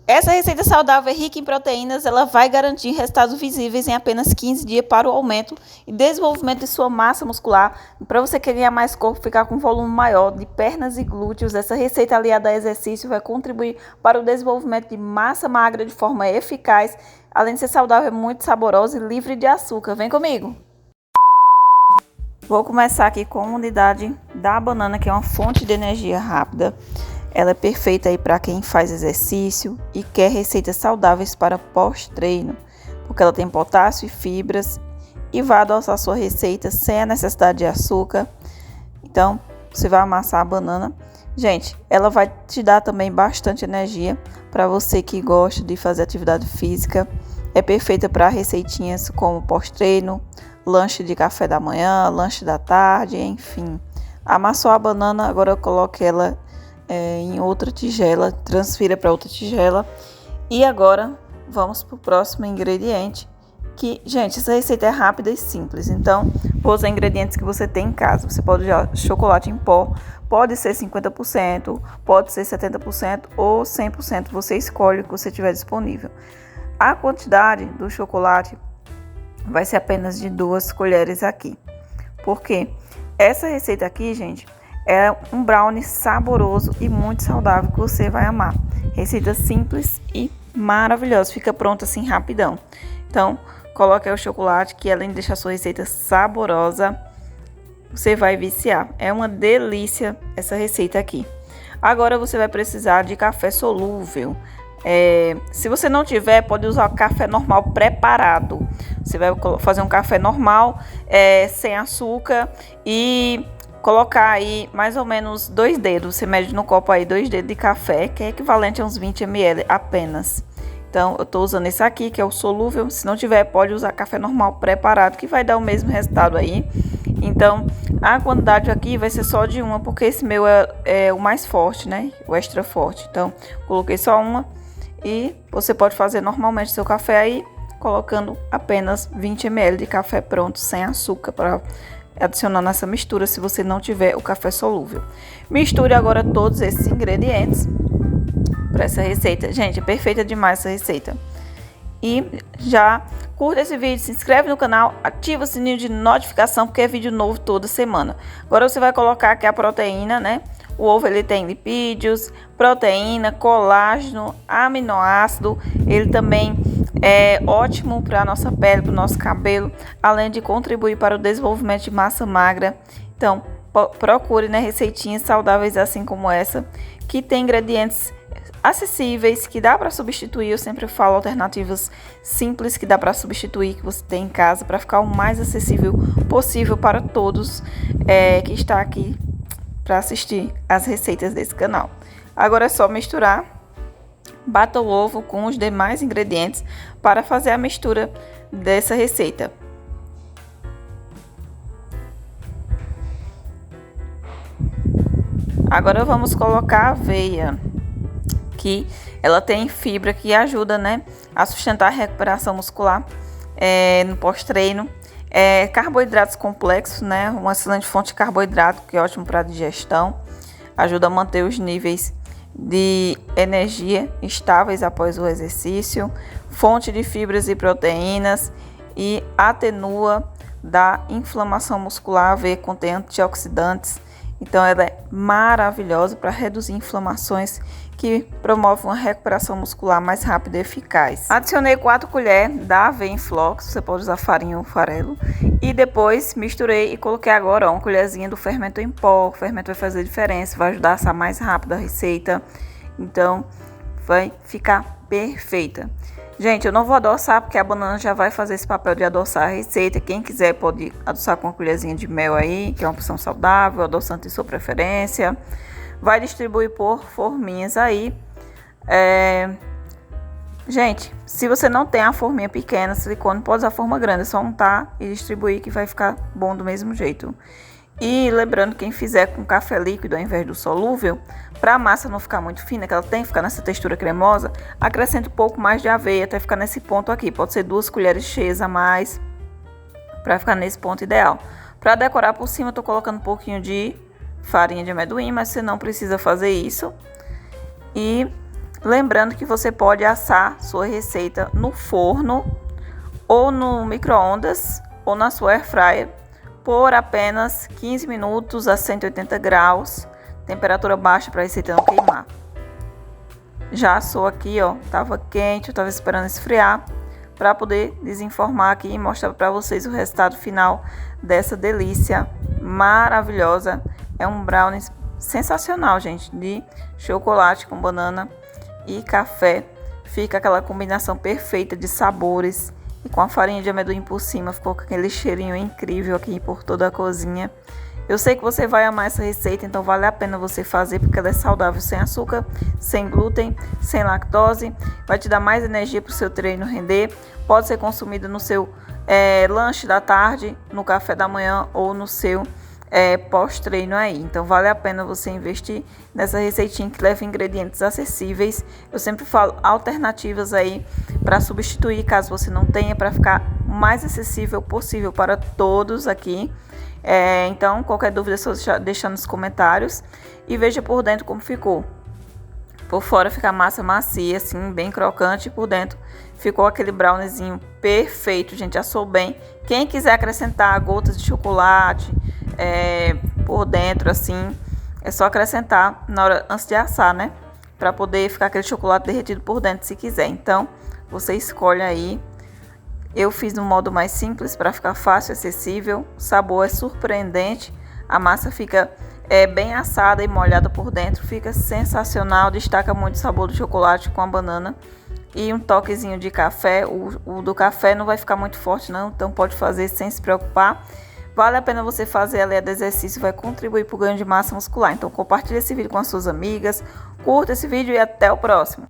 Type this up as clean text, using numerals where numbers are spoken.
Essa receita saudável é rica em proteínas, ela vai garantir resultados visíveis em apenas 15 dias para o aumento e desenvolvimento de sua massa muscular. Para você querer ganhar mais corpo, ficar com um volume maior de pernas e glúteos, essa receita aliada a exercício vai contribuir para o desenvolvimento de massa magra de forma eficaz. Além de ser saudável, é muito saborosa e livre de açúcar. Vem comigo! Vou começar aqui com a unidade da banana, que é uma fonte de energia rápida. Ela é perfeita aí para quem faz exercício e quer receitas saudáveis para pós-treino, porque ela tem potássio e fibras e vai adoçar sua receita sem a necessidade de açúcar. Então, você vai amassar a banana. Gente, ela vai te dar também bastante energia para você que gosta de fazer atividade física. É perfeita para receitinhas como pós-treino, lanche de café da manhã, lanche da tarde, enfim. Amassou a banana, agora coloque ela em outra tigela, transfira para outra tigela. E agora vamos para o próximo ingrediente, que, gente, essa receita é rápida e simples, então vou usar ingredientes que você tem em casa. Você pode usar chocolate em pó, pode ser 50%, pode ser 70% ou 100%, você escolhe o que você tiver disponível. A quantidade do chocolate vai ser apenas de 2 colheres aqui, porque essa receita aqui, gente, é um brownie saboroso e muito saudável que você vai amar. Receita simples e maravilhosa, fica pronta assim rapidão. Então, coloque aí o chocolate, que além de deixar a sua receita saborosa, você vai viciar. É uma delícia essa receita aqui. Agora você vai precisar de café solúvel. Se você não tiver, pode usar o café normal preparado. Você vai fazer um café normal, sem açúcar, e colocar aí mais ou menos 2 dedos. Você mede no copo aí 2 dedos de café, que é equivalente a uns 20 ml apenas. Então, eu tô usando esse aqui, que é o solúvel. Se não tiver, pode usar café normal preparado, que vai dar o mesmo resultado aí. Então, a quantidade aqui vai ser só de uma, porque esse meu é o mais forte, né? O extra forte. Então, coloquei só uma. E você pode fazer normalmente seu café aí, colocando apenas 20 ml de café pronto, sem açúcar, para adicionar nessa mistura, se você não tiver o café solúvel. Misture agora todos esses ingredientes para essa receita. Gente, é perfeita demais essa receita. E já curta esse vídeo, se inscreve no canal, ativa o sininho de notificação, porque é vídeo novo toda semana. Agora você vai colocar aqui a proteína, né? O ovo, ele tem lipídios, proteína, colágeno, aminoácido. Ele também é ótimo para a nossa pele, para o nosso cabelo, além de contribuir para o desenvolvimento de massa magra. Então, procure, né, receitinhas saudáveis assim como essa, que tem ingredientes acessíveis, que dá para substituir. Eu sempre falo alternativas simples que dá para substituir, que você tem em casa, para ficar o mais acessível possível para todos que está aqui para assistir as receitas desse canal. Agora é só misturar. Bata o ovo com os demais ingredientes para fazer a mistura dessa receita. Agora vamos colocar a aveia, que ela tem fibra que ajuda, né, a sustentar a recuperação muscular no pós-treino. Carboidratos complexos, né, uma excelente fonte de carboidrato, que é ótimo para a digestão. Ajuda a manter os níveis de energia estáveis após o exercício. Fonte de fibras e proteínas e atenua da inflamação muscular. A aveia contém antioxidantes. Então, ela é maravilhosa para reduzir inflamações, que promove uma recuperação muscular mais rápida e eficaz. Adicionei 4 colheres da aveia em flocos, você pode usar farinha ou farelo. E depois misturei e coloquei agora uma colherzinha do fermento em pó. O fermento vai fazer diferença, vai ajudar a assar mais rápido a receita. Então, vai ficar perfeita. Gente, eu não vou adoçar, porque a banana já vai fazer esse papel de adoçar a receita. Quem quiser pode adoçar com uma colherzinha de mel aí, que é uma opção saudável, adoçante de sua preferência. Vai distribuir por forminhas aí. Gente, se você não tem a forminha pequena, silicone, pode usar a forma grande. É só untar e distribuir, que vai ficar bom do mesmo jeito. E lembrando, quem fizer com café líquido ao invés do solúvel, para a massa não ficar muito fina, que ela tem que ficar nessa textura cremosa, acrescenta um pouco mais de aveia até ficar nesse ponto aqui. Pode ser 2 colheres cheias a mais, para ficar nesse ponto ideal. Para decorar por cima, eu tô colocando um pouquinho de farinha de amendoim, mas você não precisa fazer isso. E Lembrando que você pode assar sua receita no forno ou no micro-ondas ou na sua air fryer por apenas 15 minutos a 180 graus, temperatura baixa para a receita não queimar. Já assou aqui, ó, tava quente, eu tava esperando esfriar para poder desenformar aqui e mostrar para vocês o resultado final dessa delícia maravilhosa. É um brownie sensacional, gente, de chocolate com banana e café. Fica aquela combinação perfeita de sabores e com a farinha de amendoim por cima, ficou com aquele cheirinho incrível aqui por toda a cozinha. Eu sei que você vai amar essa receita, então vale a pena você fazer, porque ela é saudável, sem açúcar, sem glúten, sem lactose. Vai te dar mais energia para o seu treino render. Pode ser consumida no seu lanche da tarde, no café da manhã ou no seu pós-treino aí. Então vale a pena você investir nessa receitinha que leva ingredientes acessíveis. Eu sempre falo alternativas aí para substituir, caso você não tenha, para ficar o mais acessível possível para todos aqui. Então, qualquer dúvida é só deixar nos comentários e veja por dentro como ficou. Por fora fica massa macia, assim, bem crocante, e por dentro ficou aquele browniezinho perfeito, gente, assou bem. Quem quiser acrescentar gotas de chocolate por dentro, assim, é só acrescentar na hora antes de assar, né? Para poder ficar aquele chocolate derretido por dentro, se quiser. Então, você escolhe aí. Eu fiz no modo mais simples para ficar fácil e acessível. O sabor é surpreendente. A massa fica bem assada e molhada por dentro. Fica sensacional. Destaca muito o sabor do chocolate com a banana. E um toquezinho de café. O do café não vai ficar muito forte não. Então pode fazer sem se preocupar. Vale a pena você fazer a lei de exercício. Vai contribuir para o ganho de massa muscular. Então compartilhe esse vídeo com as suas amigas. Curta esse vídeo e até o próximo.